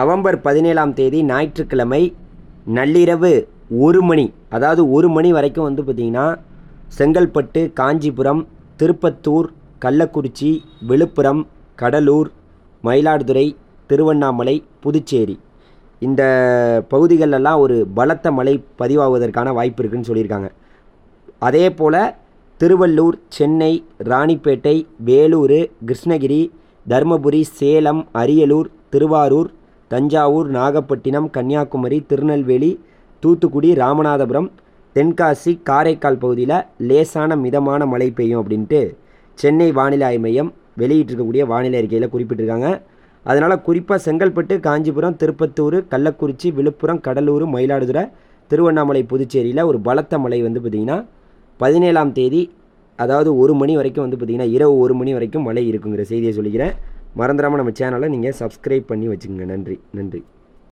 November 17ஆம் தேதி ஞாயிற்றுக்கிழமை நள்ளிரவு 1 மணி, அதாவது 1 மணி வரைக்கும் வந்து பார்த்திங்கன்னா செங்கல்பட்டு, காஞ்சிபுரம், திருப்பத்தூர், கள்ளக்குறிச்சி, விழுப்புரம், கடலூர், மயிலாடுதுறை, திருவண்ணாமலை, புதுச்சேரி இந்த பகுதிகளெல்லாம் ஒரு பலத்த மழை பதிவாகுவதற்கான வாய்ப்பு இருக்குதுன்னு சொல்லியிருக்காங்க. அதே போல் திருவள்ளூர், சென்னை, ராணிப்பேட்டை, வேலூர், கிருஷ்ணகிரி, தருமபுரி, சேலம், அரியலூர், திருவாரூர், தஞ்சாவூர், நாகப்பட்டினம், கன்னியாகுமரி, திருநெல்வேலி, தூத்துக்குடி, ராமநாதபுரம், தென்காசி, காரைக்கால் பகுதியில் லேசான மிதமான மழை பெய்யும் அப்படின்ட்டு சென்னை வானிலை ஆய்வு மையம் வெளியிட்டிருக்கக்கூடிய வானிலை அறிக்கையில் குறிப்பிட்டிருக்காங்க. அதனால் குறிப்பாக செங்கல்பட்டு, காஞ்சிபுரம், திருப்பத்தூர், கள்ளக்குறிச்சி, விழுப்புரம், கடலூர், மயிலாடுதுறை, திருவண்ணாமலை, புதுச்சேரியில் ஒரு பலத்த மழை வந்து பார்த்திங்கன்னா 17ஆம் தேதி, அதாவது 1 மணி வரைக்கும் வந்து பார்த்திங்கன்னா இரவு 1 மணி வரைக்கும் மழை இருக்குங்கிற செய்தியை சொல்லிக்கிறேன். மறந்துடாமல் நம்ம சேனலை நீங்கள் சப்ஸ்கிரைப் பண்ணி வச்சுக்கோங்க. நன்றி.